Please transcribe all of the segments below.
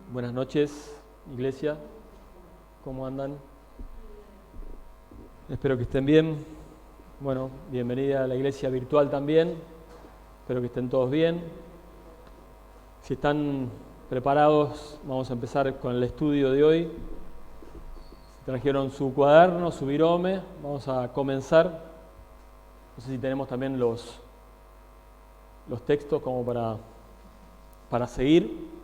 Buenas noches, iglesia. ¿Cómo andan? Espero que estén bien. Bueno, bienvenida a la iglesia virtual también. Espero que estén todos bien. Si están preparados, vamos a empezar con el estudio de hoy. Si trajeron su cuaderno, su virome, vamos a comenzar. No sé si tenemos también los textos como para seguir.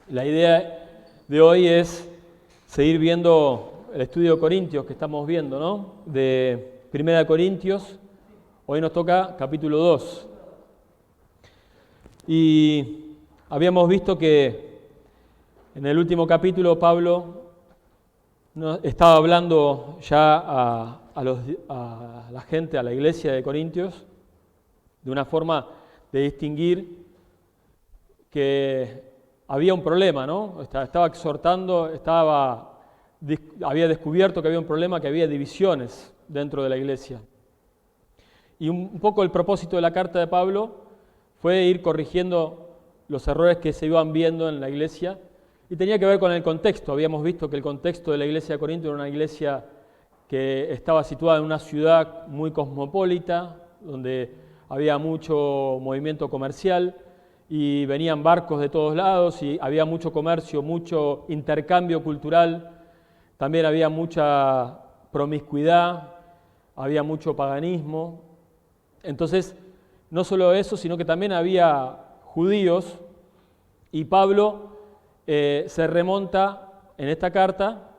La idea de hoy es seguir viendo el estudio de Corintios que estamos viendo, ¿no? De 1 Corintios. Hoy nos toca capítulo 2. Y habíamos visto que en el último capítulo Pablo estaba hablando ya a la gente, a la iglesia de Corintios, de una forma de distinguir que había un problema, ¿no? Estaba exhortando, había descubierto que había un problema, que había divisiones dentro de la iglesia. Y un poco el propósito de la carta de Pablo fue ir corrigiendo los errores que se iban viendo en la iglesia y tenía que ver con el contexto. Habíamos visto que el contexto de la iglesia de Corinto era una iglesia que estaba situada en una ciudad muy cosmopolita, donde había mucho movimiento comercial, y venían barcos de todos lados y había mucho comercio, mucho intercambio cultural, también había mucha promiscuidad, había mucho paganismo. Entonces, no solo eso, sino que también había judíos, y Pablo se remonta en esta carta,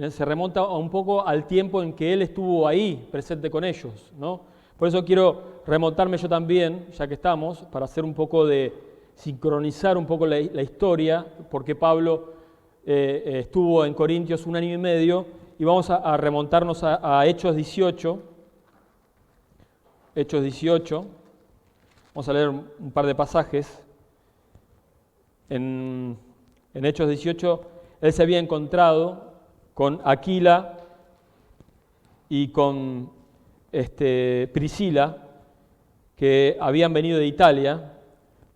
se remonta un poco al tiempo en que él estuvo ahí, presente con ellos, ¿no? Por eso quiero remontarme yo también, ya que estamos, para hacer un poco de sincronizar un poco la historia, porque Pablo estuvo en Corintios 1 año y medio, y vamos a remontarnos a Hechos 18. Hechos 18, vamos a leer un par de pasajes. En Hechos 18, él se había encontrado con Aquila y con Priscila, que habían venido de Italia,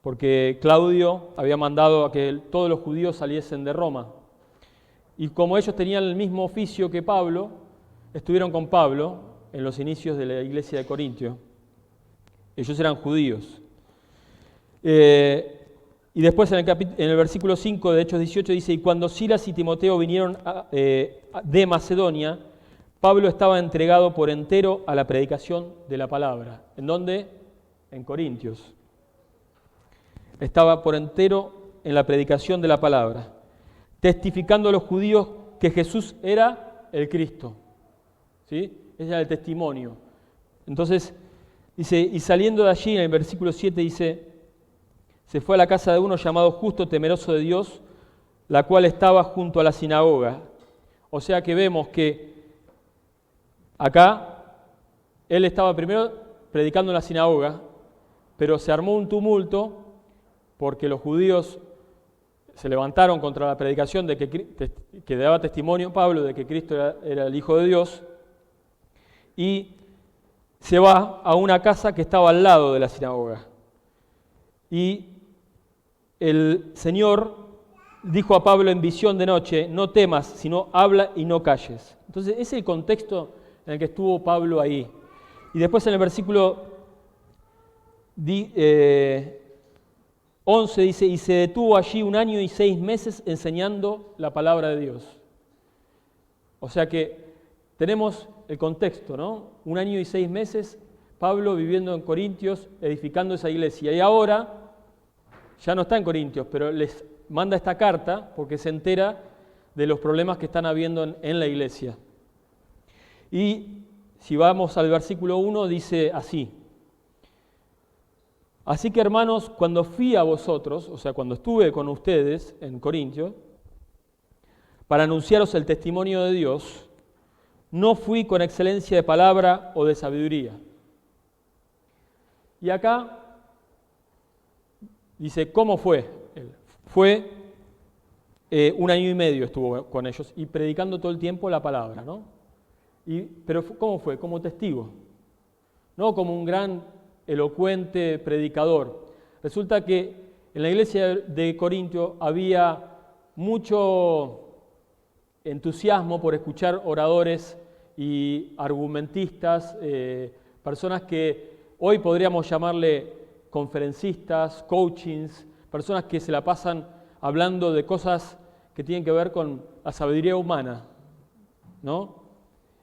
porque Claudio había mandado a que todos los judíos saliesen de Roma. Y como ellos tenían el mismo oficio que Pablo, estuvieron con Pablo en los inicios de la iglesia de Corintio. Ellos eran judíos. Y después en el versículo 5 de Hechos 18 dice: y cuando Silas y Timoteo vinieron de Macedonia, Pablo estaba entregado por entero a la predicación de la palabra. ¿En dónde? En Corintios. Estaba por entero en la predicación de la palabra, testificando a los judíos que Jesús era el Cristo. ¿Sí? Ese era el testimonio. Entonces, dice, y saliendo de allí, en el versículo 7 dice, se fue a la casa de uno llamado Justo, temeroso de Dios, la cual estaba junto a la sinagoga. O sea que vemos que acá él estaba primero predicando en la sinagoga, pero se armó un tumulto porque los judíos se levantaron contra la predicación de que daba testimonio Pablo de que Cristo era el Hijo de Dios, y se va a una casa que estaba al lado de la sinagoga. Y el Señor dijo a Pablo en visión de noche: no temas, sino habla y no calles. Entonces ese es el contexto en el que estuvo Pablo ahí. Y después en el versículo 11 dice, y se detuvo allí 1 año y 6 meses enseñando la palabra de Dios. O sea que tenemos el contexto, ¿no? 1 año y 6 meses, Pablo viviendo en Corintios, edificando esa iglesia. Y ahora ya no está en Corintios, pero les manda esta carta porque se entera de los problemas que están habiendo en la iglesia. Y si vamos al versículo 1, dice así: así que, hermanos, cuando fui a vosotros, o sea, cuando estuve con ustedes en Corintios, para anunciaros el testimonio de Dios, no fui con excelencia de palabra o de sabiduría. Y acá dice, ¿cómo fue? Fue 1 año y medio estuvo con ellos y predicando todo el tiempo la palabra, ¿no? Pero ¿cómo fue? Como testigo, no como un gran elocuente predicador. Resulta que en la iglesia de Corintio había mucho entusiasmo por escuchar oradores y argumentistas, personas que hoy podríamos llamarle conferencistas, coachings, personas que se la pasan hablando de cosas que tienen que ver con la sabiduría humana, ¿no?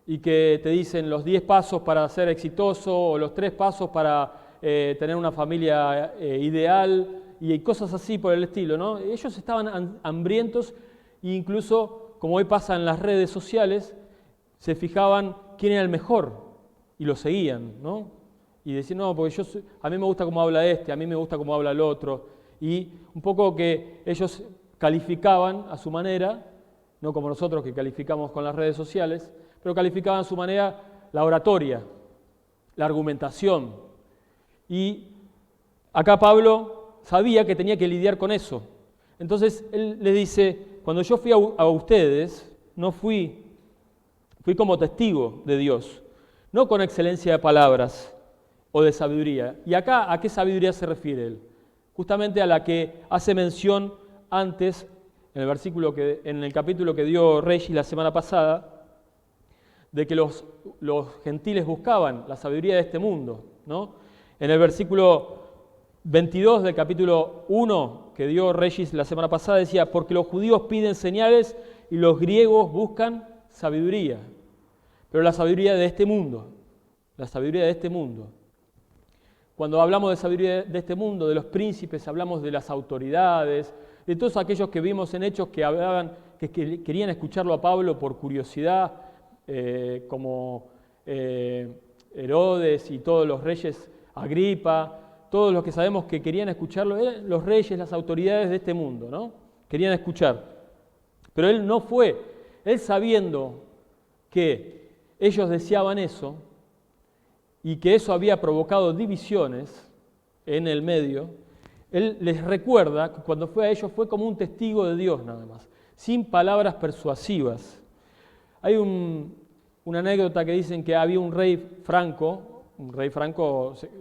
Y que te dicen los 10 pasos para ser exitoso o los 3 pasos para tener una familia ideal y cosas así por el estilo, ¿no? Ellos estaban hambrientos e incluso, como hoy pasa en las redes sociales, se fijaban quién era el mejor y lo seguían, ¿no? Y decían, no, porque a mí me gusta cómo habla este, a mí me gusta cómo habla el otro. Y un poco que ellos calificaban a su manera, no como nosotros que calificamos con las redes sociales, pero calificaban a su manera la oratoria, la argumentación. Y acá Pablo sabía que tenía que lidiar con eso. Entonces él les dice, cuando yo fui a ustedes, no fui como testigo de Dios, no con excelencia de palabras o de sabiduría. ¿Y acá a qué sabiduría se refiere él? Justamente a la que hace mención antes, en el capítulo que dio Regis la semana pasada, de que los gentiles buscaban la sabiduría de este mundo, ¿no? En el versículo 22 del capítulo 1 que dio Regis la semana pasada decía, porque los judíos piden señales y los griegos buscan sabiduría. Pero la sabiduría de este mundo, la sabiduría de este mundo. Cuando hablamos de sabiduría de este mundo, de los príncipes, hablamos de las autoridades, de todos aquellos que vimos en Hechos que hablaban, que querían escucharlo a Pablo por curiosidad, como Herodes y todos los reyes, Agripa, todos los que sabemos que querían escucharlo, eran los reyes, las autoridades de este mundo, ¿no? Querían escuchar. Pero él no fue, él sabiendo que ellos deseaban eso y que eso había provocado divisiones en el medio, él les recuerda que cuando fue a ellos fue como un testigo de Dios nada más, sin palabras persuasivas. Hay una anécdota que dicen que había un rey franco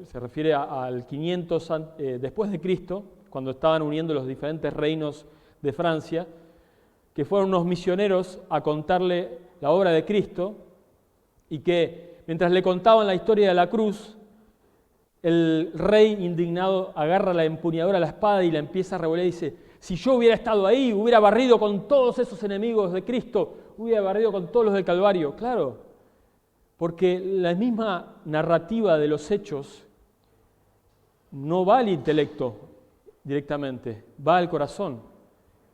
se refiere al 500 después de Cristo, cuando estaban uniendo los diferentes reinos de Francia, que fueron unos misioneros a contarle la obra de Cristo y que mientras le contaban la historia de la cruz, el rey indignado agarra la empuñadura de la espada y la empieza a revolver y dice, si yo hubiera estado ahí, hubiera barrido con todos esos enemigos de Cristo, hubiera barrido con todos los del Calvario. Claro, porque la misma narrativa de los hechos no va al intelecto directamente, va al corazón.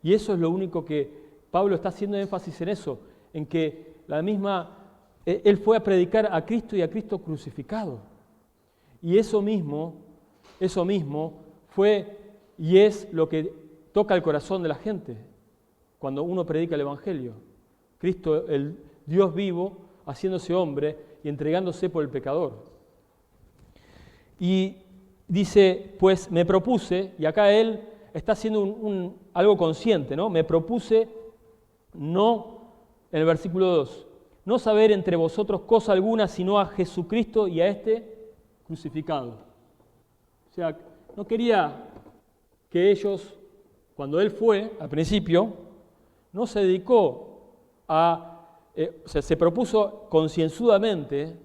Y eso es lo único que Pablo está haciendo énfasis en eso, en que él fue a predicar a Cristo y a Cristo crucificado. Y eso mismo fue y es lo que toca el corazón de la gente cuando uno predica el Evangelio. Cristo, el Dios vivo, haciéndose hombre y entregándose por el pecador. Y dice, pues me propuse, y acá él está haciendo algo consciente, ¿no? Me propuse no, en el versículo 2, no saber entre vosotros cosa alguna sino a Jesucristo y a este crucificado. O sea, no quería que ellos, cuando él fue, al principio, no se dedicó se propuso concienzudamente.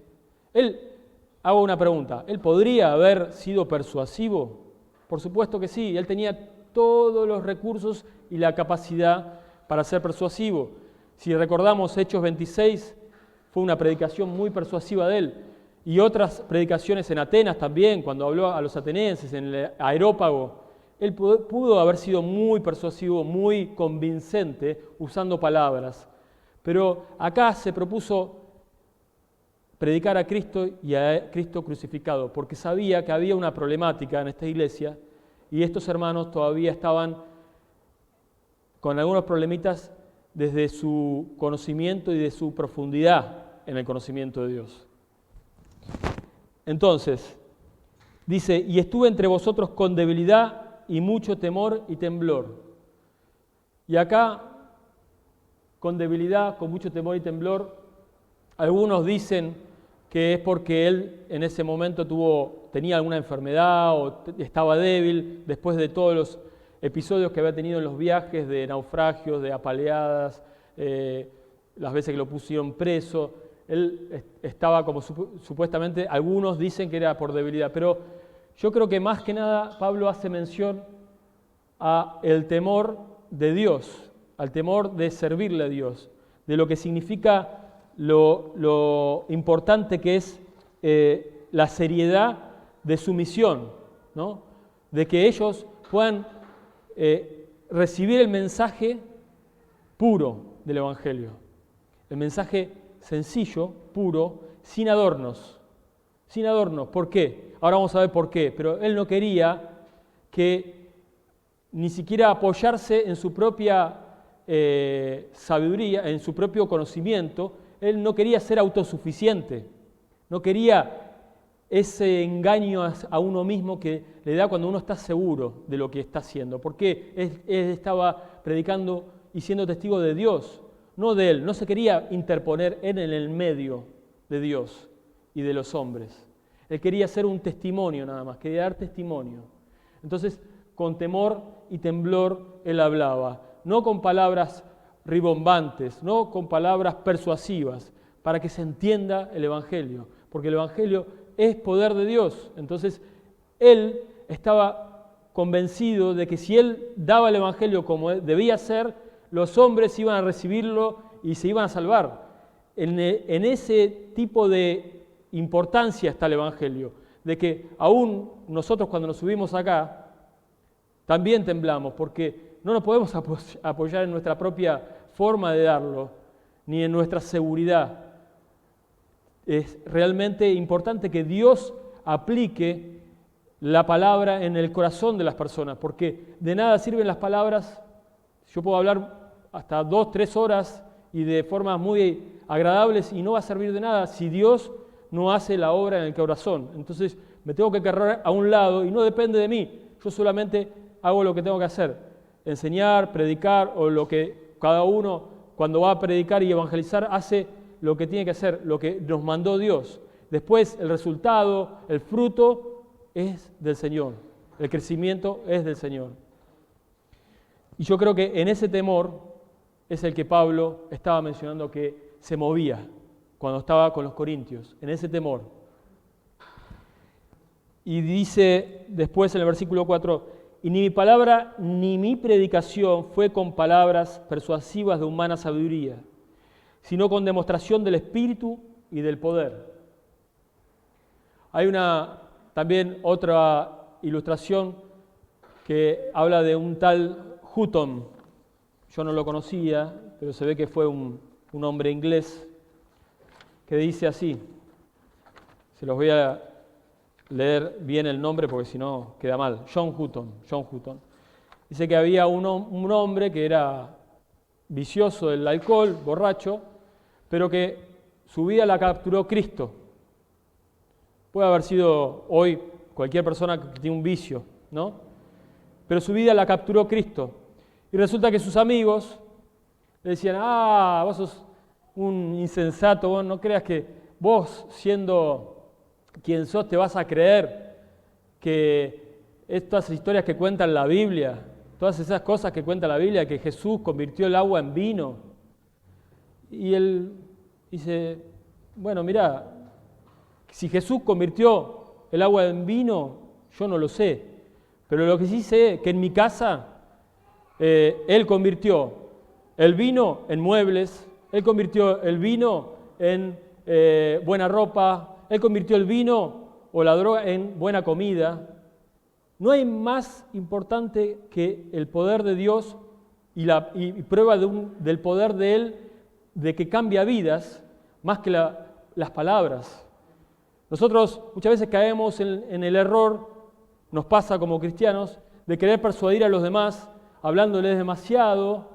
Hago una pregunta, ¿él podría haber sido persuasivo? Por supuesto que sí, él tenía todos los recursos y la capacidad para ser persuasivo. Si recordamos Hechos 26, fue una predicación muy persuasiva de él. Y otras predicaciones en Atenas también, cuando habló a los atenienses, en el Areópago, él pudo haber sido muy persuasivo, muy convincente, usando palabras. Pero acá se propuso predicar a Cristo y a Cristo crucificado, porque sabía que había una problemática en esta iglesia y estos hermanos todavía estaban con algunos problemitas desde su conocimiento y de su profundidad en el conocimiento de Dios. Entonces, dice, y estuve entre vosotros con debilidad y mucho temor y temblor. Y acá, con debilidad, con mucho temor y temblor, algunos dicen que es porque él en ese momento tenía alguna enfermedad o estaba débil después de todos los episodios que había tenido en los viajes, de naufragios, de apaleadas, las veces que lo pusieron preso. Él estaba como supuestamente, algunos dicen que era por debilidad, pero yo creo que más que nada Pablo hace mención a el temor de Dios, al temor de servirle a Dios, de lo que significa lo importante que es la seriedad de su misión, ¿no? De que ellos puedan recibir el mensaje puro del Evangelio, el mensaje sencillo, puro, sin adornos. Sin adornos. ¿Por qué? Ahora vamos a ver por qué. Pero él no quería que ni siquiera apoyarse en su propia sabiduría, en su propio conocimiento. Él no quería ser autosuficiente. No quería ese engaño a uno mismo que le da cuando uno está seguro de lo que está haciendo. Porque él estaba predicando y siendo testigo de Dios, no de él. No se quería interponer en el medio de Dios y de los hombres. Él quería ser un testimonio nada más, quería dar testimonio. Entonces, con temor y temblor él hablaba, no con palabras ribombantes, no con palabras persuasivas, para que se entienda el Evangelio, porque el Evangelio es poder de Dios. Entonces, él estaba convencido de que si él daba el Evangelio como debía ser, los hombres iban a recibirlo y se iban a salvar. En ese tipo de importancia está el Evangelio, de que aún nosotros cuando nos subimos acá, también temblamos, porque no nos podemos apoyar en nuestra propia forma de darlo, ni en nuestra seguridad. Es realmente importante que Dios aplique la palabra en el corazón de las personas, porque de nada sirven las palabras. Yo puedo hablar hasta 2, 3 horas y de formas muy agradables y no va a servir de nada si Dios no hace la obra en el corazón. Entonces me tengo que cargar a un lado y no depende de mí. Yo solamente hago lo que tengo que hacer, enseñar, predicar, o lo que cada uno cuando va a predicar y evangelizar hace lo que tiene que hacer, lo que nos mandó Dios. Después el resultado, el fruto es del Señor, el crecimiento es del Señor. Y yo creo que en ese temor es el que Pablo estaba mencionando que se movía cuando estaba con los corintios, en ese temor. Y dice después en el versículo 4, y ni mi palabra ni mi predicación fue con palabras persuasivas de humana sabiduría, sino con demostración del Espíritu y del poder. Hay también otra ilustración que habla de un tal Hutton. Yo no lo conocía, pero se ve que fue un hombre inglés, que dice así, se los voy a leer bien el nombre porque si no queda mal, John Hutton. Dice que había un hombre que era vicioso del alcohol, borracho, pero que su vida la capturó Cristo. Puede haber sido hoy cualquier persona que tiene un vicio, ¿no? Pero su vida la capturó Cristo. Y resulta que sus amigos le decían, vos sos un insensato, vos no creas que vos, siendo quien sos, te vas a creer que estas historias que cuentan la Biblia, todas esas cosas que cuenta la Biblia, que Jesús convirtió el agua en vino. Y él dice, bueno, mira, si Jesús convirtió el agua en vino, yo no lo sé, pero lo que sí sé es que en mi casa Él convirtió el vino en muebles, Él convirtió el vino en buena ropa, Él convirtió el vino o la droga en buena comida. No hay más importante que el poder de Dios y prueba del poder de Él, de que cambia vidas, más que las palabras. Nosotros muchas veces caemos en el error, nos pasa como cristianos, de querer persuadir a los demás, hablándoles demasiado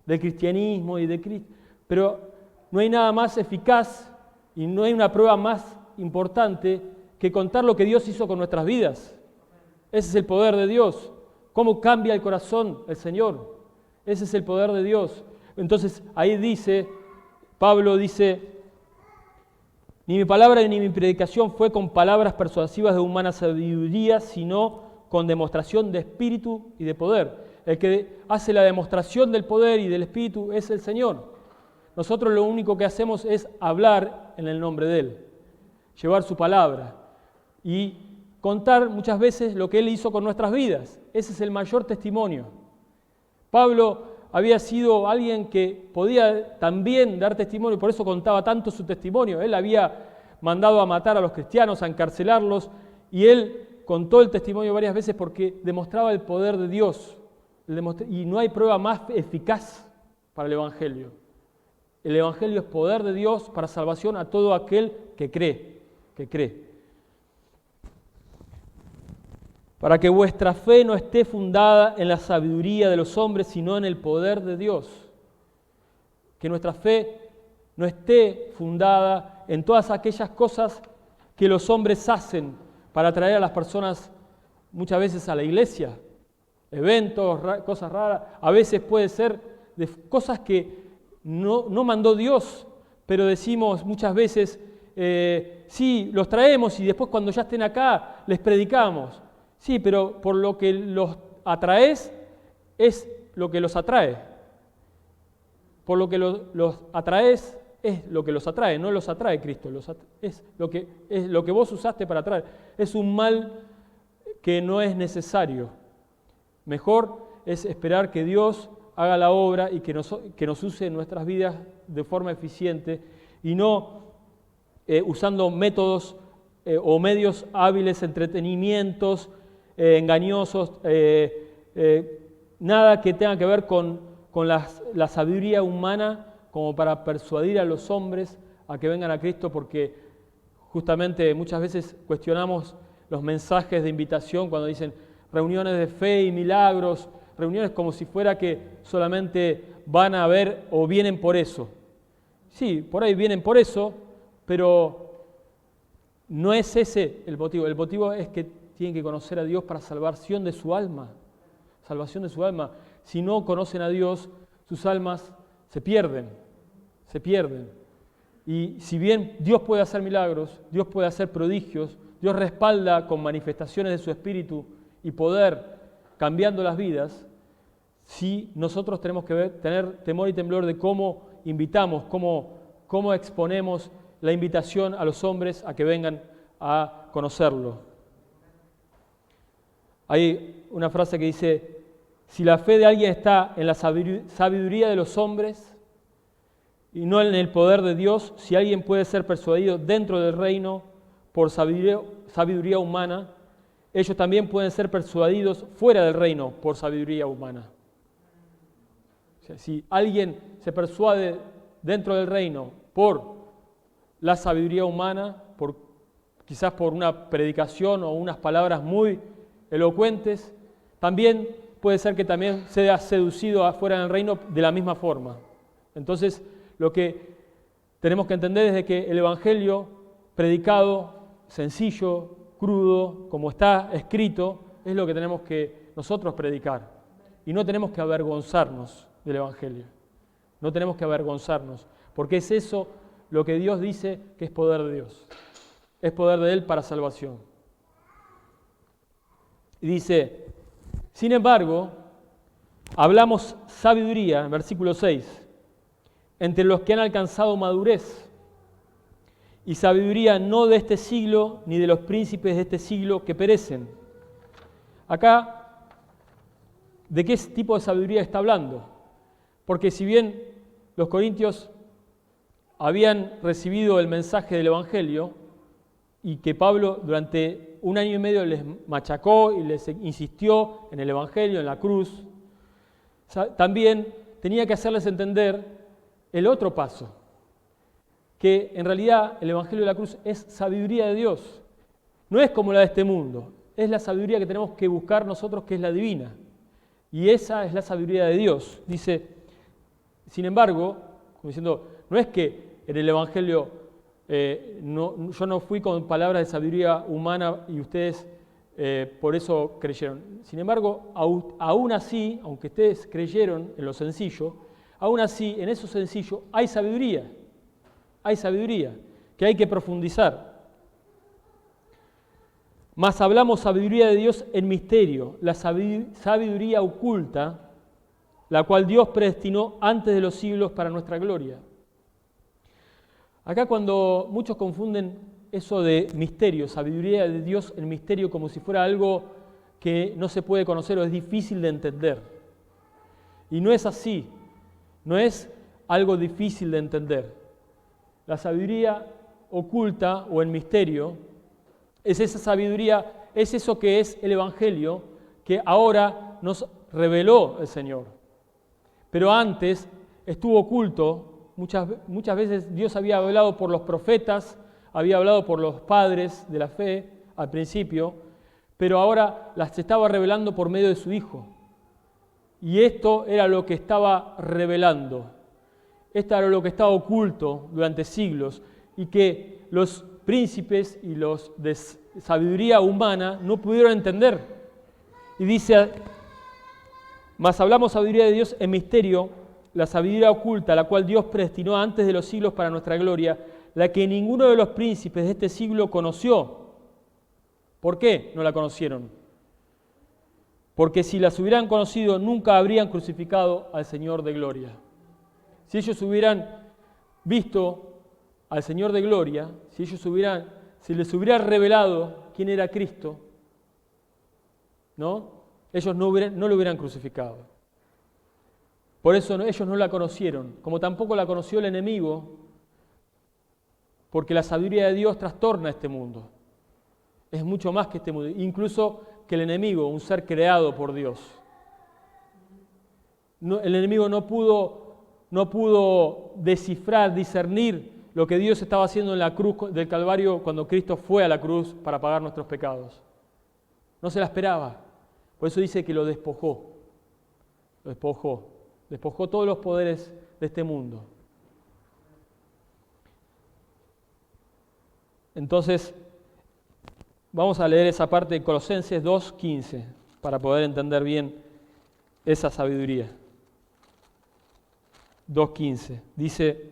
del cristianismo y de Cristo, pero no hay nada más eficaz y no hay una prueba más importante que contar lo que Dios hizo con nuestras vidas. Ese es el poder de Dios. Cómo cambia el corazón el Señor. Ese es el poder de Dios. Entonces ahí Pablo dice, ni mi palabra ni mi predicación fue con palabras persuasivas de humana sabiduría, sino con demostración de espíritu y de poder. El que hace la demostración del poder y del Espíritu es el Señor. Nosotros lo único que hacemos es hablar en el nombre de Él, llevar su palabra y contar muchas veces lo que Él hizo con nuestras vidas. Ese es el mayor testimonio. Pablo había sido alguien que podía también dar testimonio, y por eso contaba tanto su testimonio. Él había mandado a matar a los cristianos, a encarcelarlos, y él contó el testimonio varias veces porque demostraba el poder de Dios. Y no hay prueba más eficaz para el Evangelio. El Evangelio es poder de Dios para salvación a todo aquel que cree. Para que vuestra fe no esté fundada en la sabiduría de los hombres, sino en el poder de Dios. Que nuestra fe no esté fundada en todas aquellas cosas que los hombres hacen para atraer a las personas muchas veces a la iglesia. Eventos, cosas raras, a veces puede ser de cosas que no mandó Dios, pero decimos muchas veces, sí, los traemos y después cuando ya estén acá les predicamos. Sí, pero por lo que los atraes es lo que los atrae. Por lo que los atraes es lo que los atrae, no los atrae Cristo. Es lo que vos usaste para atraer. Es un mal que no es necesario. Mejor es esperar que Dios haga la obra y que nos use en nuestras vidas de forma eficiente y no usando métodos o medios hábiles, entretenimientos, engañosos, nada que tenga que ver con la sabiduría humana como para persuadir a los hombres a que vengan a Cristo, porque justamente muchas veces cuestionamos los mensajes de invitación cuando dicen reuniones de fe y milagros, reuniones como si fuera que solamente van a ver o vienen por eso. Sí, por ahí vienen por eso, pero no es ese el motivo. El motivo es que tienen que conocer a Dios para salvación de su alma. Salvación de su alma. Si no conocen a Dios, sus almas se pierden. Y si bien Dios puede hacer milagros, Dios puede hacer prodigios, Dios respalda con manifestaciones de su Espíritu y poder cambiando las vidas, si nosotros tenemos que tener temor y temblor de cómo invitamos, cómo exponemos la invitación a los hombres a que vengan a conocerlo. Hay una frase que dice, si la fe de alguien está en la sabiduría de los hombres y no en el poder de Dios, si alguien puede ser persuadido dentro del reino por sabiduría humana, ellos también pueden ser persuadidos fuera del reino por sabiduría humana. O sea, si alguien se persuade dentro del reino por la sabiduría humana, quizás por una predicación o unas palabras muy elocuentes, también puede ser que también sea seducido afuera del reino de la misma forma. Entonces, lo que tenemos que entender es de que el Evangelio predicado, sencillo, crudo, como está escrito, es lo que tenemos que nosotros predicar. Y no tenemos que avergonzarnos del Evangelio. No tenemos que avergonzarnos, porque es eso lo que Dios dice que es poder de Dios. Es poder de Él para salvación. Y dice, sin embargo, hablamos sabiduría, en versículo 6, entre los que han alcanzado madurez, y sabiduría no de este siglo, ni de los príncipes de este siglo que perecen. Acá, ¿de qué tipo de sabiduría está hablando? Porque si bien los corintios habían recibido el mensaje del Evangelio, y que Pablo durante 1 año y medio les machacó y les insistió en el Evangelio, en la cruz, también tenía que hacerles entender el otro paso, que en realidad el Evangelio de la cruz es sabiduría de Dios. No es como la de este mundo, es la sabiduría que tenemos que buscar nosotros, que es la divina. Y esa es la sabiduría de Dios. Dice, sin embargo, como diciendo, no es que en el Evangelio yo no fui con palabras de sabiduría humana y ustedes por eso creyeron. Sin embargo, aún así, aunque ustedes creyeron en lo sencillo, aún así, en eso sencillo hay sabiduría que hay que profundizar. Mas hablamos sabiduría de Dios en misterio, la sabiduría oculta, la cual Dios predestinó antes de los siglos para nuestra gloria. Acá cuando muchos confunden eso de misterio, sabiduría de Dios en misterio, como si fuera algo que no se puede conocer o es difícil de entender. Y no es así, no es algo difícil de entender. La sabiduría oculta o en misterio es esa sabiduría, es eso que es el Evangelio que ahora nos reveló el Señor. Pero antes estuvo oculto, muchas veces Dios había hablado por los profetas, había hablado por los padres de la fe al principio, pero ahora las estaba revelando por medio de su Hijo. Y esto era lo que estaba revelando. Esto era lo que estaba oculto durante siglos y que los príncipes y los de sabiduría humana no pudieron entender. Y dice, mas hablamos sabiduría de Dios en misterio, la sabiduría oculta, la cual Dios predestinó antes de los siglos para nuestra gloria, la que ninguno de los príncipes de este siglo conoció. ¿Por qué no la conocieron? Porque si las hubieran conocido, nunca habrían crucificado al Señor de gloria. Si ellos hubieran visto al Señor de gloria, si les hubiera revelado quién era Cristo, ¿no? Ellos no lo hubieran crucificado. Por eso ellos no la conocieron, como tampoco la conoció el enemigo, porque la sabiduría de Dios trastorna este mundo. Es mucho más que este mundo, incluso que el enemigo, un ser creado por Dios. El enemigo no pudo descifrar, discernir lo que Dios estaba haciendo en la cruz del Calvario cuando Cristo fue a la cruz para pagar nuestros pecados. No se la esperaba. Por eso dice que lo despojó. Lo despojó. Despojó todos los poderes de este mundo. Entonces, vamos a leer esa parte de Colosenses 2:15 para poder entender bien esa sabiduría. 2:15. Dice,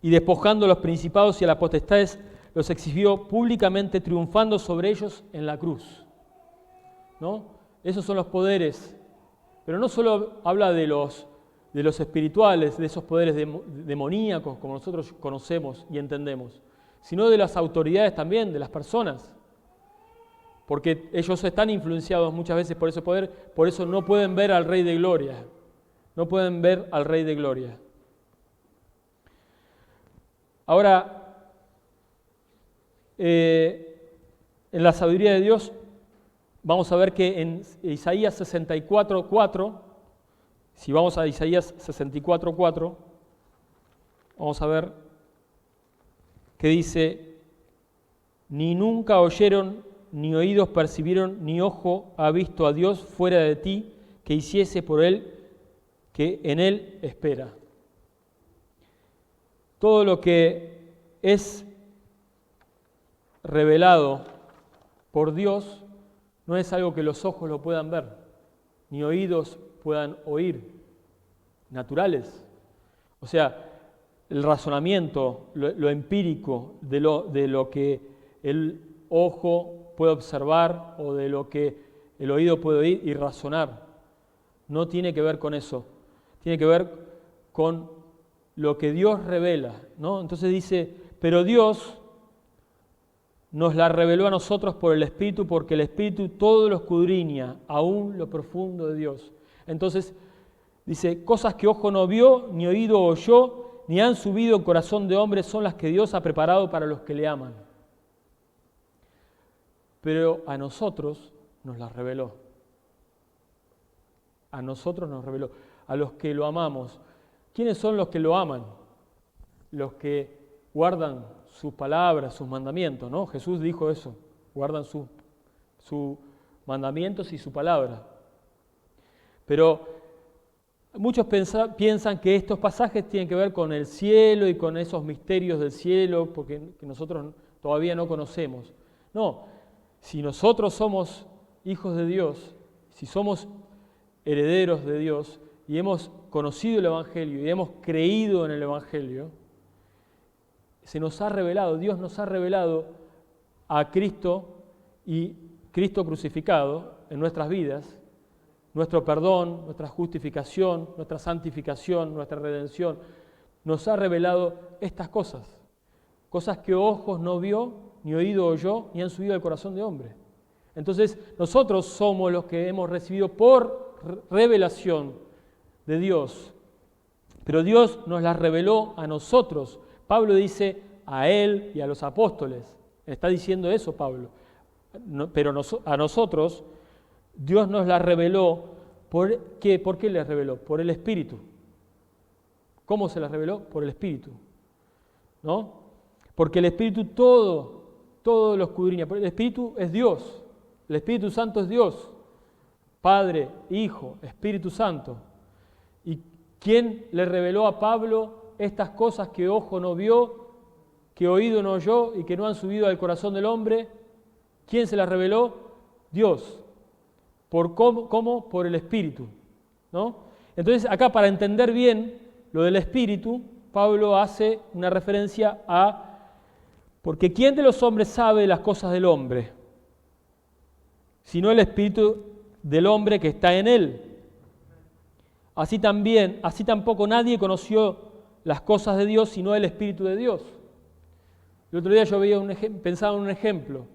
y despojando a los principados y a las potestades, los exhibió públicamente, triunfando sobre ellos en la cruz. ¿No? Esos son los poderes. Pero no solo habla de los espirituales, de esos poderes demoníacos, como nosotros conocemos y entendemos, sino de las autoridades también, de las personas. Porque ellos están influenciados muchas veces por ese poder, por eso no pueden ver al Rey de Gloria. No pueden ver al Rey de Gloria. Ahora, en la sabiduría de Dios, vamos a ver que en Isaías 64:4, si vamos a Isaías 64:4, vamos a ver que dice, ni nunca oyeron, ni oídos percibieron, ni ojo ha visto a Dios fuera de ti, que hiciese por él, que en él espera. Todo lo que es revelado por Dios no es algo que los ojos lo puedan ver, ni oídos puedan oír, naturales. O sea, el razonamiento, lo empírico de lo que el ojo puede observar o de lo que el oído puede oír y razonar, no tiene que ver con eso. Tiene que ver con lo que Dios revela, ¿no? Entonces dice, pero Dios nos la reveló a nosotros por el Espíritu, porque el Espíritu todo lo escudriña, aún lo profundo de Dios. Entonces dice, cosas que ojo no vio, ni oído oyó, ni han subido en corazón de hombre, son las que Dios ha preparado para los que le aman. Pero a nosotros nos las reveló. A nosotros nos reveló. A los que lo amamos. ¿Quiénes son los que lo aman? Los que guardan sus palabras, sus mandamientos, ¿no? Jesús dijo eso, guardan sus mandamientos y su palabra. Pero muchos piensan que estos pasajes tienen que ver con el cielo y con esos misterios del cielo, porque nosotros todavía no conocemos. No, si nosotros somos hijos de Dios, si somos herederos de Dios y hemos conocido el Evangelio y hemos creído en el Evangelio, se nos ha revelado, Dios nos ha revelado a Cristo y Cristo crucificado en nuestras vidas, nuestro perdón, nuestra justificación, nuestra santificación, nuestra redención, nos ha revelado estas cosas. Cosas que ojos no vio, ni oído oyó, ni han subido al corazón de hombre. Entonces, nosotros somos los que hemos recibido por revelación de Dios. Pero Dios nos las reveló a nosotros. Pablo dice a él y a los apóstoles. Está diciendo eso Pablo. Pero a nosotros, Dios nos las reveló. ¿Por qué? ¿Por qué les reveló? Por el Espíritu. ¿Cómo se las reveló? Por el Espíritu. ¿No? Porque el Espíritu todo lo escudriña. El Espíritu es Dios. El Espíritu Santo es Dios. Padre, Hijo, Espíritu Santo. ¿Y quién le reveló a Pablo estas cosas que ojo no vio, que oído no oyó y que no han subido al corazón del hombre? ¿Quién se las reveló? Dios. ¿Cómo? Por el Espíritu, ¿no? Entonces, acá para entender bien lo del Espíritu, Pablo hace una referencia a porque ¿quién de los hombres sabe las cosas del hombre? Sino el Espíritu del hombre que está en él. Así tampoco nadie conoció las cosas de Dios, sino el Espíritu de Dios. El otro día yo pensaba en un ejemplo.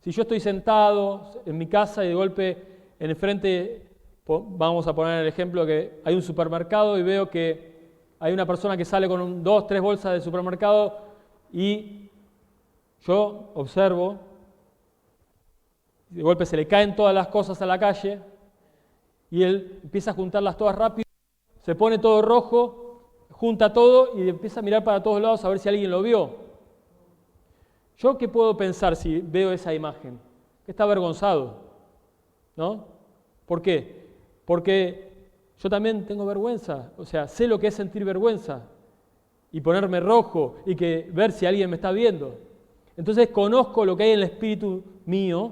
Si yo estoy sentado en mi casa y de golpe en el frente, vamos a poner el ejemplo que hay un supermercado y veo que hay una persona que sale con 2, 3 bolsas de supermercado y yo observo, de golpe se le caen todas las cosas a la calle y él empieza a juntarlas todas rápido, se pone todo rojo, junta todo y empieza a mirar para todos lados a ver si alguien lo vio. ¿Yo qué puedo pensar si veo esa imagen? Que está avergonzado, ¿no? ¿Por qué? Porque yo también tengo vergüenza, o sea, sé lo que es sentir vergüenza y ponerme rojo y ver si alguien me está viendo. Entonces conozco lo que hay en el espíritu mío,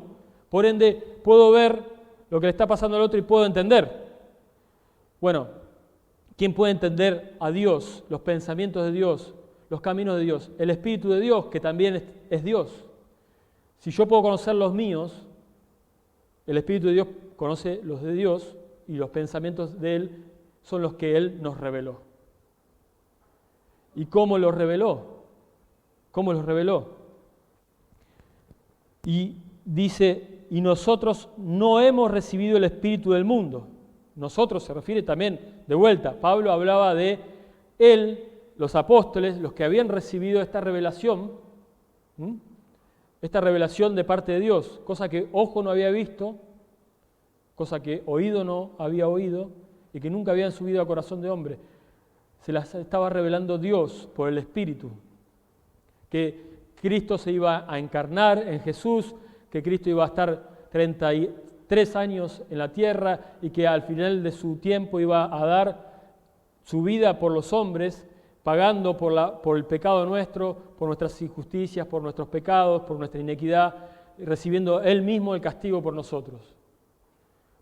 por ende puedo ver lo que le está pasando al otro y puedo entender. Bueno, ¿quién puede entender a Dios, los pensamientos de Dios, los caminos de Dios? El Espíritu de Dios, que también es Dios. Si yo puedo conocer los míos, el Espíritu de Dios conoce los de Dios y los pensamientos de Él son los que Él nos reveló. ¿Y cómo los reveló? ¿Cómo los reveló? Y dice, y nosotros no hemos recibido el Espíritu del mundo. Nosotros se refiere también, de vuelta, Pablo hablaba de él, los apóstoles, los que habían recibido esta revelación de parte de Dios, cosa que ojo no había visto, cosa que oído no había oído y que nunca habían subido al corazón de hombre. Se las estaba revelando Dios por el Espíritu, que Cristo se iba a encarnar en Jesús, que Cristo iba a estar 33 años en la tierra y que al final de su tiempo iba a dar su vida por los hombres, pagando por el pecado nuestro, por nuestras injusticias, por nuestros pecados, por nuestra inequidad, recibiendo Él mismo el castigo por nosotros,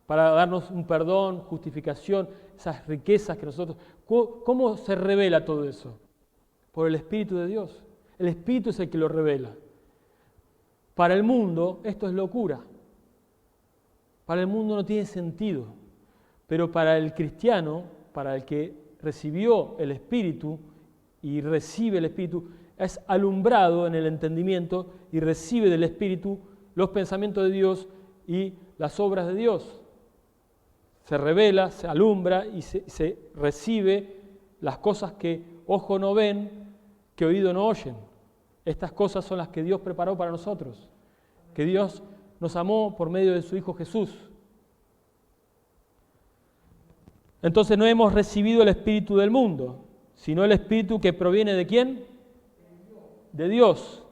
para darnos un perdón, justificación, esas riquezas que nosotros... ¿Cómo se revela todo eso? Por el Espíritu de Dios. El Espíritu es el que lo revela. Para el mundo esto es locura. Para el mundo no tiene sentido. Pero para el cristiano, para el que recibió el Espíritu y recibe el Espíritu, es alumbrado en el entendimiento y recibe del Espíritu los pensamientos de Dios y las obras de Dios. Se revela, se alumbra y se recibe las cosas que ojo no ven, que oído no oyen. Estas cosas son las que Dios preparó para nosotros, que Dios nos amó por medio de su Hijo Jesús. Entonces no hemos recibido el Espíritu del mundo, sino el Espíritu que proviene ¿de quién? De Dios.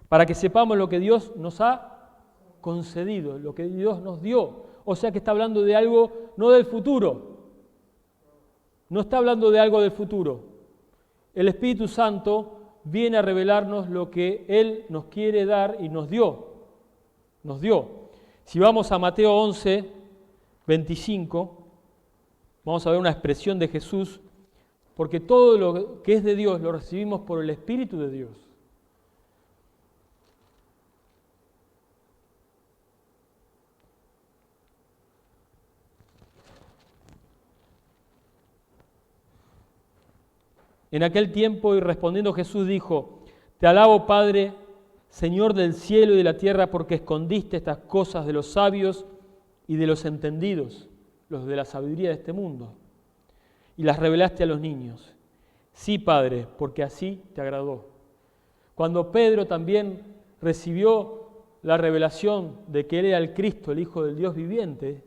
Para que sepamos lo que Dios nos ha concedido, lo que Dios nos dio. O sea que está hablando de algo, no del futuro. No está hablando de algo del futuro. El Espíritu Santo viene a revelarnos lo que Él nos quiere dar y nos dio. Nos dio. Si vamos a Mateo 11, 25, vamos a ver una expresión de Jesús, porque todo lo que es de Dios lo recibimos por el Espíritu de Dios. En aquel tiempo, y respondiendo Jesús dijo: Te alabo, Padre, Señor del cielo y de la tierra, porque escondiste estas cosas de los sabios y de los entendidos, los de la sabiduría de este mundo, y las revelaste a los niños. Sí, Padre, porque así te agradó. Cuando Pedro también recibió la revelación de que él era el Cristo, el Hijo del Dios viviente,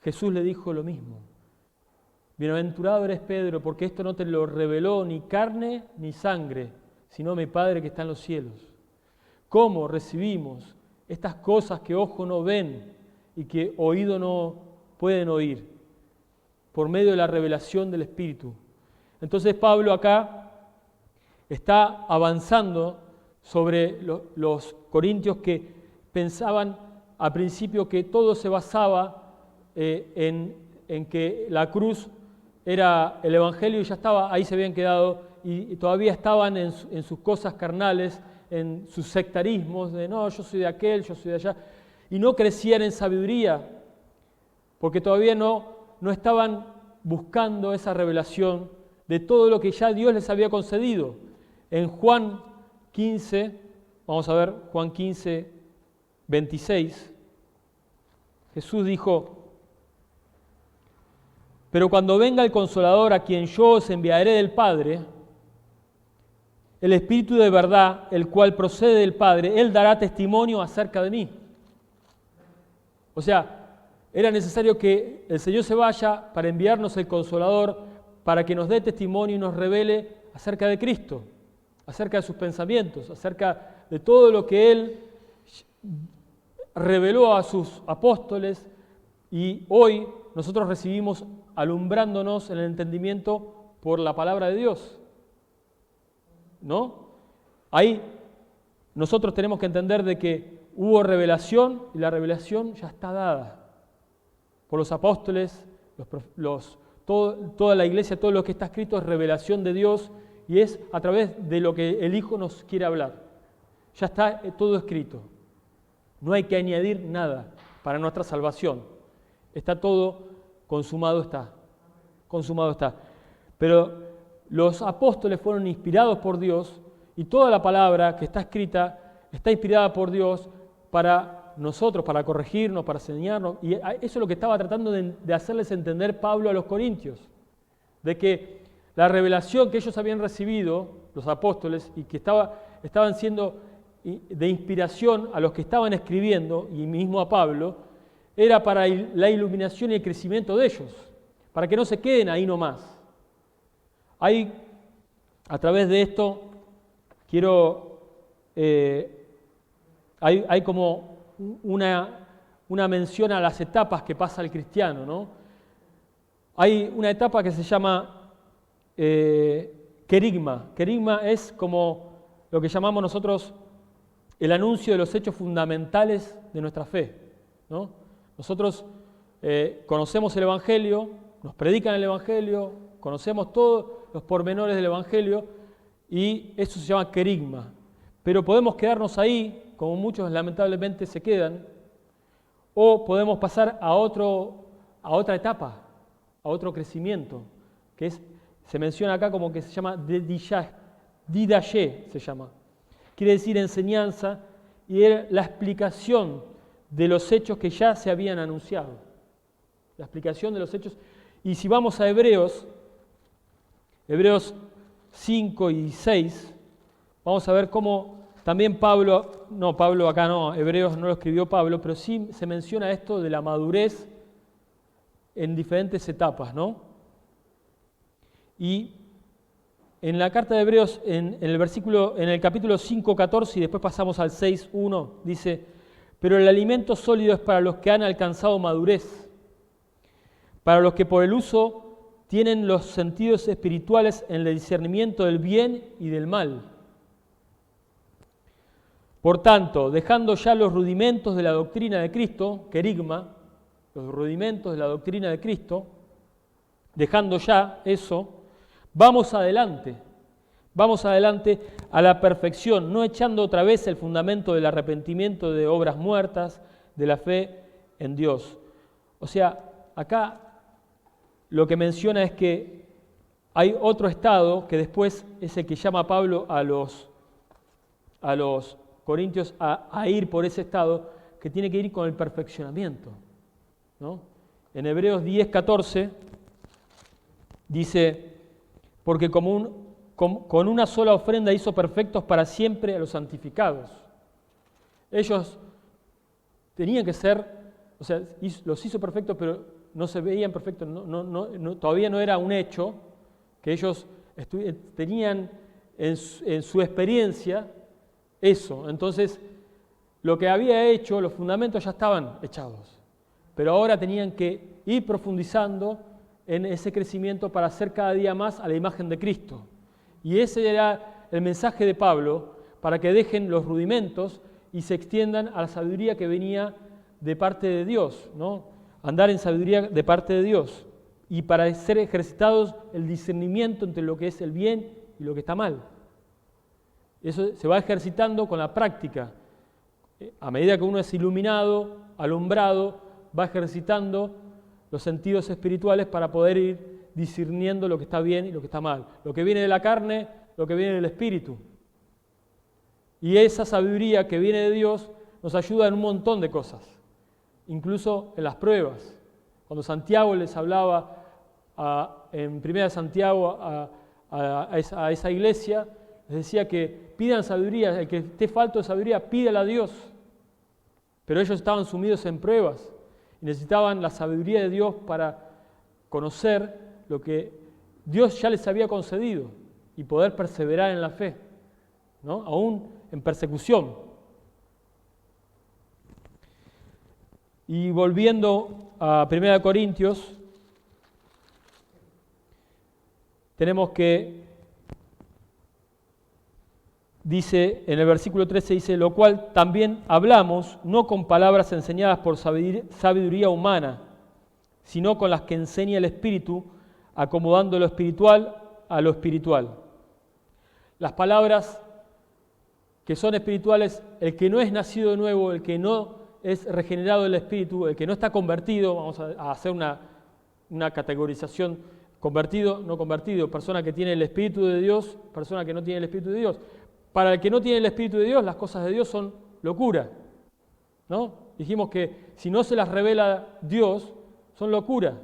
Jesús le dijo lo mismo. Bienaventurado eres, Pedro, porque esto no te lo reveló ni carne ni sangre, sino mi Padre que está en los cielos. ¿Cómo recibimos estas cosas que ojo no ven y que oído no pueden oír? Por medio de la revelación del Espíritu. Entonces Pablo acá está avanzando sobre los corintios que pensaban al principio que todo se basaba en que la cruz era el Evangelio y ya estaba, ahí se habían quedado y todavía estaban en sus cosas carnales, en sus sectarismos de no, yo soy de aquel, yo soy de allá, y no crecían en sabiduría, porque todavía no estaban buscando esa revelación de todo lo que ya Dios les había concedido. En Juan 15, vamos a ver Juan 15, 26, Jesús dijo: Pero cuando venga el Consolador, a quien yo os enviaré del Padre, el Espíritu de verdad, el cual procede del Padre, Él dará testimonio acerca de mí. O sea, era necesario que el Señor se vaya para enviarnos el Consolador, para que nos dé testimonio y nos revele acerca de Cristo, acerca de sus pensamientos, acerca de todo lo que Él reveló a sus apóstoles, y hoy nosotros recibimos alumbrándonos en el entendimiento por la palabra de Dios. ¿No? Ahí nosotros tenemos que entender de que hubo revelación y la revelación ya está dada por los apóstoles, toda la iglesia, todo lo que está escrito es revelación de Dios y es a través de lo que el Hijo nos quiere hablar. Ya está todo escrito. No hay que añadir nada para nuestra salvación. Está todo consumado está. Consumado está. Pero los apóstoles fueron inspirados por Dios y toda la palabra que está escrita está inspirada por Dios para nosotros, para corregirnos, para enseñarnos. Y eso es lo que estaba tratando de hacerles entender Pablo a los corintios, de que la revelación que ellos habían recibido, los apóstoles, y que estaban siendo de inspiración a los que estaban escribiendo, y mismo a Pablo, era para la iluminación y el crecimiento de ellos, para que no se queden ahí nomás. A través de esto, hay como una mención a las etapas que pasa el cristiano, ¿no? Hay una etapa que se llama querigma. Querigma es como lo que llamamos nosotros el anuncio de los hechos fundamentales de nuestra fe, ¿no? Nosotros conocemos el Evangelio, nos predican el Evangelio, conocemos todos los pormenores del Evangelio y eso se llama querigma. Pero podemos quedarnos ahí, como muchos lamentablemente se quedan, o podemos pasar a otra etapa, a otro crecimiento, que se menciona acá como que se llama didaché, se llama. Quiere decir enseñanza y era la explicación de los hechos que ya se habían anunciado. La explicación de los hechos. Y si vamos a Hebreos 5 y 6, vamos a ver cómo también Pablo acá no, Hebreos no lo escribió Pablo, pero sí se menciona esto de la madurez en diferentes etapas, ¿no? Y en la carta de Hebreos, en el capítulo 5, 14, y después pasamos al 6, 1, dice: pero el alimento sólido es para los que han alcanzado madurez, para los que por el uso tienen los sentidos espirituales en el discernimiento del bien y del mal. Por tanto, dejando ya los rudimentos de la doctrina de Cristo, querigma, los rudimentos de la doctrina de Cristo, dejando ya eso, vamos adelante a la perfección, no echando otra vez el fundamento del arrepentimiento de obras muertas, de la fe en Dios. O sea, acá lo que menciona es que hay otro estado que después es el que llama a Pablo a los corintios a ir por ese estado, que tiene que ir con el perfeccionamiento, ¿no? En Hebreos 10:14 dice, porque con una sola ofrenda hizo perfectos para siempre a los santificados. Ellos tenían que ser, o sea, los hizo perfectos, pero no se veían perfectos, todavía no era un hecho que ellos tenían en su experiencia eso. Entonces, lo que había hecho, los fundamentos ya estaban echados, pero ahora tenían que ir profundizando en ese crecimiento para ser cada día más a la imagen de Cristo. Y ese era el mensaje de Pablo, para que dejen los rudimentos y se extiendan a la sabiduría que venía de parte de Dios, ¿no? Andar en sabiduría de parte de Dios, y para ser ejercitados el discernimiento entre lo que es el bien y lo que está mal. Eso se va ejercitando con la práctica. A medida que uno es iluminado, alumbrado, va ejercitando los sentidos espirituales para poder ir discerniendo lo que está bien y lo que está mal, lo que viene de la carne, lo que viene del espíritu. Y esa sabiduría que viene de Dios nos ayuda en un montón de cosas, incluso en las pruebas. Cuando Santiago les hablaba en 1 Santiago a esa iglesia, les decía que pidan sabiduría, el que esté falto de sabiduría, pídala a Dios. Pero ellos estaban sumidos en pruebas y necesitaban la sabiduría de Dios para conocer lo que Dios ya les había concedido y poder perseverar en la fe, ¿no? Aún en persecución. Y volviendo a 1 Corintios, tenemos que, dice en el versículo 13, dice, lo cual también hablamos, no con palabras enseñadas por sabiduría humana, sino con las que enseña el Espíritu, acomodando lo espiritual a lo espiritual. Las palabras que son espirituales, el que no es nacido de nuevo, el que no es regenerado del Espíritu, el que no está convertido, vamos a hacer una categorización, convertido, no convertido, persona que tiene el Espíritu de Dios, persona que no tiene el Espíritu de Dios. Para el que no tiene el Espíritu de Dios, las cosas de Dios son locura, ¿no? Dijimos que si no se las revela Dios, son locura.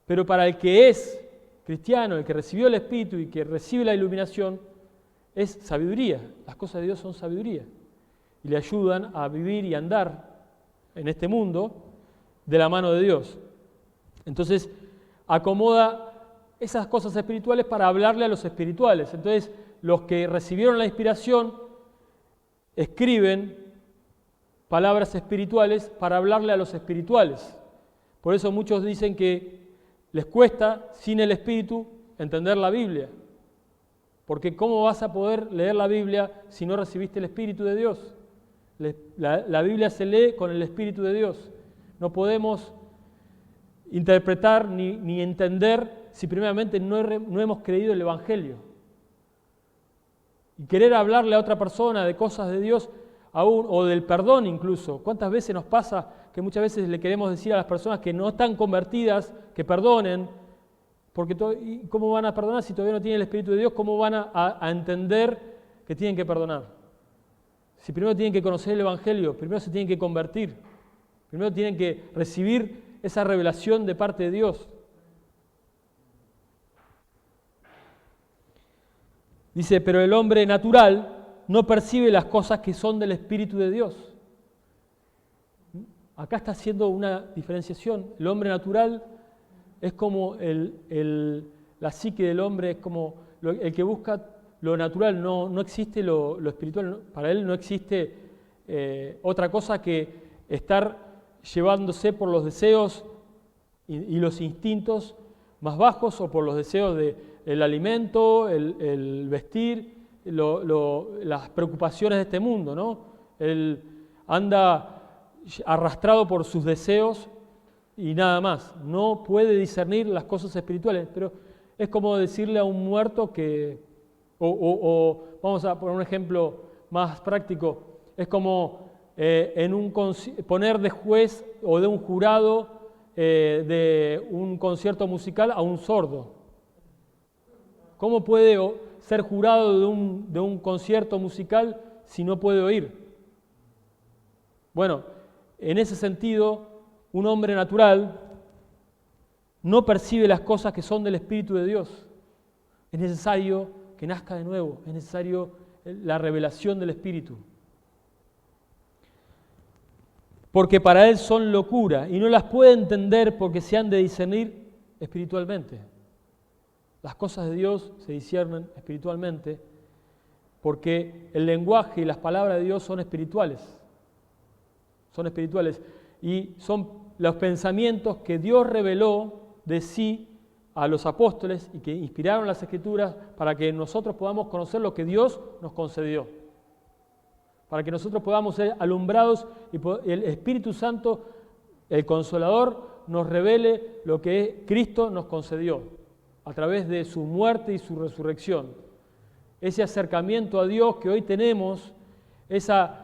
Pero para el que es cristiano, el que recibió el Espíritu y que recibe la iluminación, es sabiduría. Las cosas de Dios son sabiduría. Y le ayudan a vivir y andar en este mundo de la mano de Dios. Entonces, acomoda esas cosas espirituales para hablarle a los espirituales. Entonces, los que recibieron la inspiración escriben palabras espirituales para hablarle a los espirituales. Por eso muchos dicen que les cuesta, sin el Espíritu, entender la Biblia. Porque ¿cómo vas a poder leer la Biblia si no recibiste el Espíritu de Dios? La Biblia se lee con el Espíritu de Dios. No podemos interpretar ni entender si primeramente no hemos creído el Evangelio. Y querer hablarle a otra persona de cosas de Dios aún, o del perdón incluso. ¿Cuántas veces nos pasa que muchas veces le queremos decir a las personas que no están convertidas que perdonen? Porque ¿cómo van a perdonar si todavía no tienen el Espíritu de Dios? ¿Cómo van a entender que tienen que perdonar? Si primero tienen que conocer el Evangelio, primero se tienen que convertir, primero tienen que recibir esa revelación de parte de Dios. Dice, pero el hombre natural no percibe las cosas que son del Espíritu de Dios. Acá está haciendo una diferenciación. El hombre natural es como la psique del hombre, es como el que busca lo natural, no existe lo espiritual. Para él no existe otra cosa que estar llevándose por los deseos y los instintos más bajos o por los deseos del alimento, el vestir, las preocupaciones de este mundo, ¿no? Él anda arrastrado por sus deseos y nada más. No puede discernir las cosas espirituales, pero es como decirle a un muerto que, o vamos a poner un ejemplo más práctico, es como poner de juez o de un jurado de un concierto musical a un sordo. ¿Cómo puede ser jurado de un concierto musical si no puede oír? Bueno, en ese sentido, un hombre natural no percibe las cosas que son del Espíritu de Dios. Es necesario que nazca de nuevo, es necesario la revelación del Espíritu. Porque para él son locura y no las puede entender porque se han de discernir espiritualmente. Las cosas de Dios se disciernen espiritualmente porque el lenguaje y las palabras de Dios son espirituales. Son espirituales y son los pensamientos que Dios reveló de sí a los apóstoles y que inspiraron las Escrituras para que nosotros podamos conocer lo que Dios nos concedió. Para que nosotros podamos ser alumbrados y el Espíritu Santo, el Consolador, nos revele lo que Cristo nos concedió a través de su muerte y su resurrección. Ese acercamiento a Dios que hoy tenemos, esa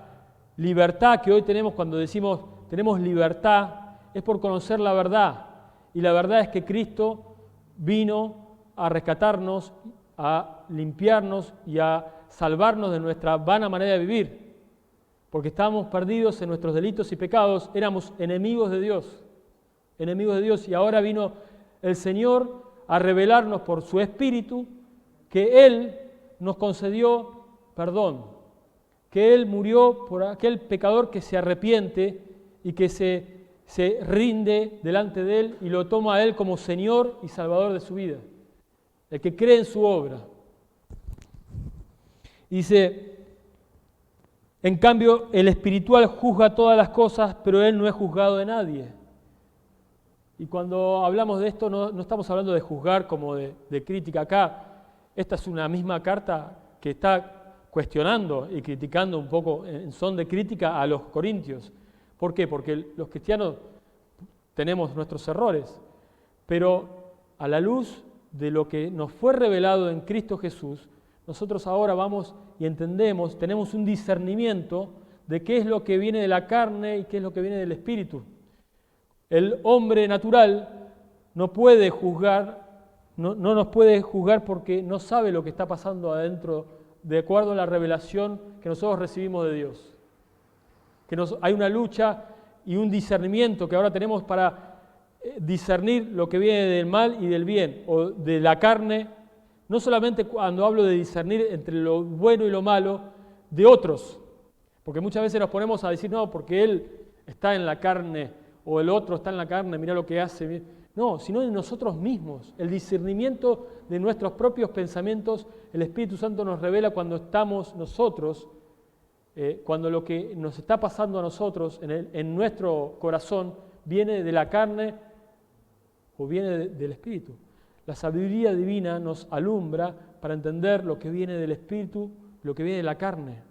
libertad que hoy tenemos cuando decimos tenemos libertad, es por conocer la verdad. Y la verdad es que Cristo vino a rescatarnos, a limpiarnos y a salvarnos de nuestra vana manera de vivir. Porque estábamos perdidos en nuestros delitos y pecados, éramos enemigos de Dios. Enemigos de Dios. Y ahora vino el Señor a revelarnos por su Espíritu que Él nos concedió perdón. Que Él murió por aquel pecador que se arrepiente y que se rinde delante de Él y lo toma a Él como Señor y Salvador de su vida. El que cree en su obra. Dice, en cambio, el espiritual juzga todas las cosas, pero Él no es juzgado de nadie. Y cuando hablamos de esto, no estamos hablando de juzgar como de crítica. Acá, esta es una misma carta que está cuestionando y criticando un poco en son de crítica a los corintios. ¿Por qué? Porque los cristianos tenemos nuestros errores, pero a la luz de lo que nos fue revelado en Cristo Jesús, nosotros ahora vamos y entendemos, tenemos un discernimiento de qué es lo que viene de la carne y qué es lo que viene del Espíritu. El hombre natural no puede juzgar, no nos puede juzgar porque no sabe lo que está pasando adentro de acuerdo a la revelación que nosotros recibimos de Dios. Hay una lucha y un discernimiento que ahora tenemos para discernir lo que viene del mal y del bien, o de la carne, no solamente cuando hablo de discernir entre lo bueno y lo malo de otros, porque muchas veces nos ponemos a decir, no, porque él está en la carne, o el otro está en la carne, mira lo que hace. No, sino de nosotros mismos. El discernimiento de nuestros propios pensamientos, el Espíritu Santo nos revela cuando estamos nosotros, cuando lo que nos está pasando a nosotros en nuestro corazón viene de la carne o viene del Espíritu. La sabiduría divina nos alumbra para entender lo que viene del Espíritu, lo que viene de la carne.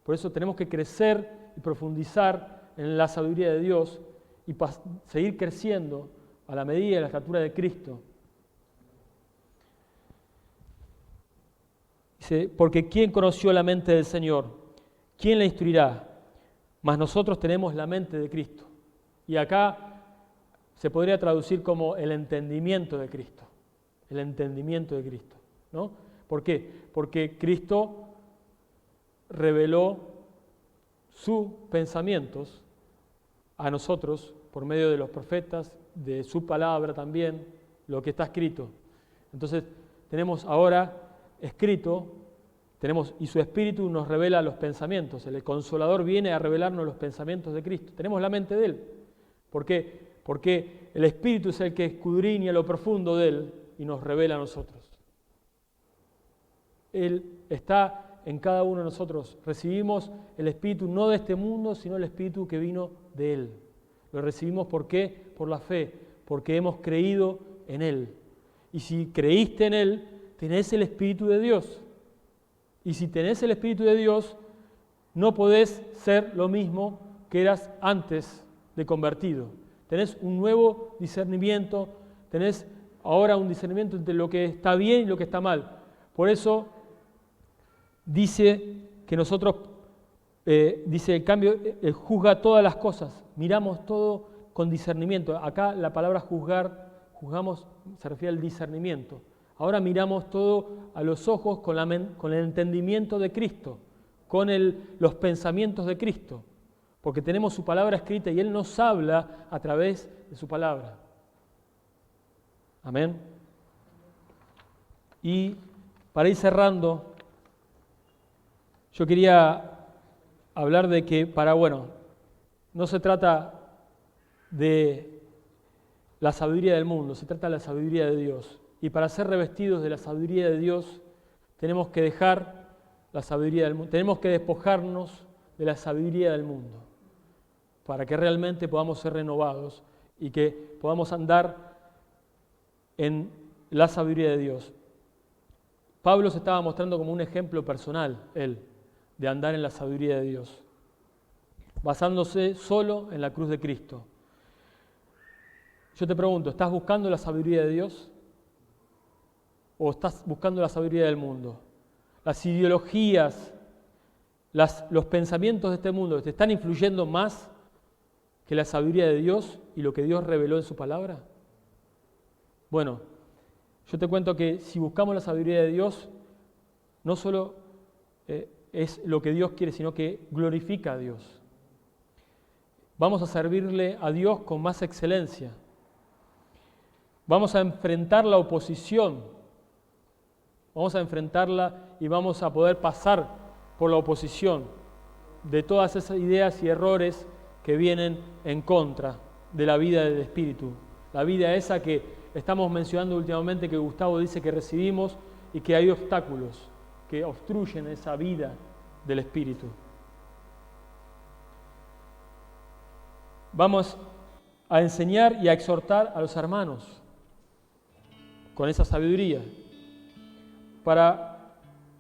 Por eso tenemos que crecer y profundizar en la sabiduría de Dios y seguir creciendo a la medida de la estatura de Cristo. Dice, porque ¿quién conoció la mente del Señor? ¿Quién la instruirá? Mas nosotros tenemos la mente de Cristo. Y acá se podría traducir como el entendimiento de Cristo. El entendimiento de Cristo, ¿no? ¿Por qué? Porque Cristo reveló sus pensamientos a nosotros por medio de los profetas, de su palabra también, lo que está escrito. Entonces, tenemos ahora escrito, y su Espíritu nos revela los pensamientos. El Consolador viene a revelarnos los pensamientos de Cristo. Tenemos la mente de Él. ¿Por qué? Porque el Espíritu es el que escudriña lo profundo de Él y nos revela a nosotros. Él está en cada uno de nosotros. Recibimos el Espíritu no de este mundo, sino el Espíritu que vino de Él. Lo recibimos ¿por qué? Por la fe, porque hemos creído en Él. Y si creíste en Él, tenés el Espíritu de Dios. Y si tenés el Espíritu de Dios, no podés ser lo mismo que eras antes de convertido. Tenés un nuevo discernimiento, tenés ahora un discernimiento entre lo que está bien y lo que está mal. Por eso dice que nosotros, dice el cambio, juzga todas las cosas, miramos todo con discernimiento. Acá la palabra juzgamos se refiere al discernimiento, Ahora miramos todo a los ojos con el entendimiento de Cristo, con los pensamientos de Cristo, porque tenemos su palabra escrita y Él nos habla a través de su palabra. Amén. Y para ir cerrando, yo quería hablar de que no se trata de la sabiduría del mundo, se trata de la sabiduría de Dios. Y para ser revestidos de la sabiduría de Dios, tenemos que dejar la sabiduría del mundo, tenemos que despojarnos de la sabiduría del mundo, para que realmente podamos ser renovados y que podamos andar en la sabiduría de Dios. Pablo se estaba mostrando como un ejemplo personal, él, de andar en la sabiduría de Dios, basándose solo en la cruz de Cristo. Yo te pregunto, ¿estás buscando la sabiduría de Dios? ¿O estás buscando la sabiduría del mundo? Las ideologías, los pensamientos de este mundo, ¿te están influyendo más que la sabiduría de Dios y lo que Dios reveló en su palabra? Bueno, yo te cuento que si buscamos la sabiduría de Dios, no solo es lo que Dios quiere, sino que glorifica a Dios. Vamos a servirle a Dios con más excelencia. Vamos a enfrentar la oposición. Vamos a enfrentarla y vamos a poder pasar por la oposición de todas esas ideas y errores que vienen en contra de la vida del Espíritu. La vida esa que estamos mencionando últimamente, que Gustavo dice que recibimos y que hay obstáculos que obstruyen esa vida del Espíritu. Vamos a enseñar y a exhortar a los hermanos con esa sabiduría.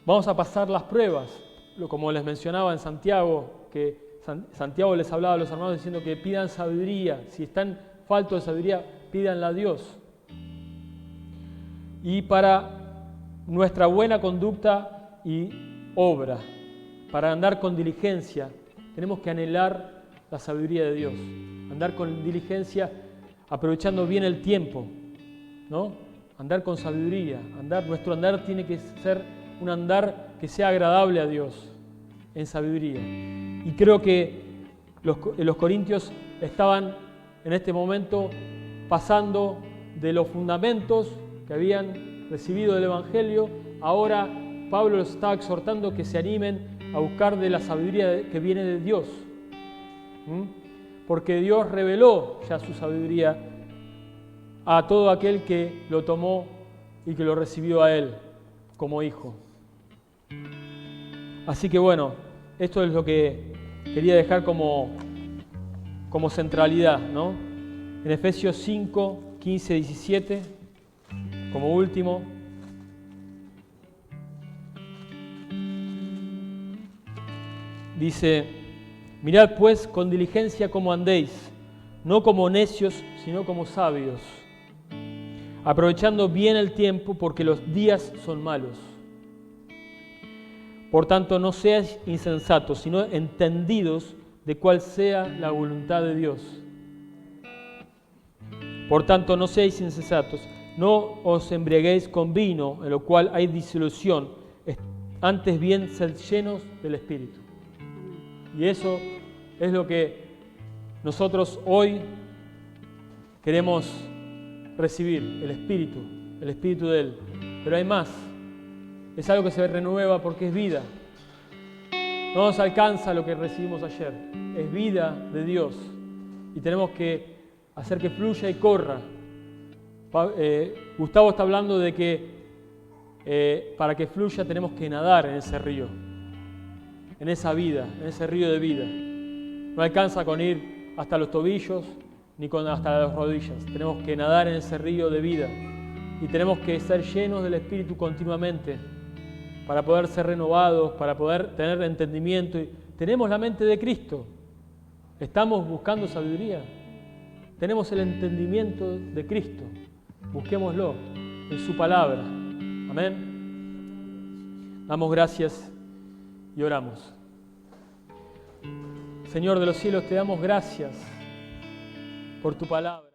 Vamos a pasar las pruebas, como les mencionaba en Santiago, que Santiago les hablaba a los hermanos diciendo que pidan sabiduría. Si están faltos de sabiduría, pídanla a Dios. Y para nuestra buena conducta y obra, para andar con diligencia, tenemos que anhelar la sabiduría de Dios. Andar con diligencia, aprovechando bien el tiempo, ¿no? Andar con sabiduría. Nuestro andar tiene que ser un andar que sea agradable a Dios, en sabiduría. Y creo que los corintios estaban en este momento pasando de los fundamentos que habían recibido del Evangelio. Ahora Pablo los estaba exhortando que se animen a buscar de la sabiduría que viene de Dios. Porque Dios reveló ya su sabiduría a todo aquel que lo tomó y que lo recibió a Él como hijo. Así que bueno, esto es lo que quería dejar como centralidad, ¿no? En Efesios 5, 15, 17, como último. Dice: mirad pues con diligencia cómo andéis, no como necios, sino como sabios, aprovechando bien el tiempo, porque los días son malos. Por tanto, no seáis insensatos, sino entendidos de cuál sea la voluntad de Dios. Por tanto, no seáis insensatos, no os embriaguéis con vino, en lo cual hay disolución, antes bien sed llenos del Espíritu. Y eso es lo que nosotros hoy queremos recibir, el Espíritu de Él. Pero hay más, es algo que se renueva porque es vida. No nos alcanza lo que recibimos ayer, es vida de Dios y tenemos que hacer que fluya y corra. Gustavo está hablando de que para que fluya tenemos que nadar en ese río, en esa vida, en ese río de vida. No alcanza con ir hasta los tobillos ni hasta las rodillas. Tenemos que nadar en ese río de vida y tenemos que ser llenos del Espíritu continuamente para poder ser renovados, para poder tener entendimiento. Tenemos la mente de Cristo. Estamos buscando sabiduría. Tenemos el entendimiento de Cristo. Busquémoslo en su palabra. Amén. Damos gracias y oramos. Señor de los cielos, te damos gracias por tu palabra.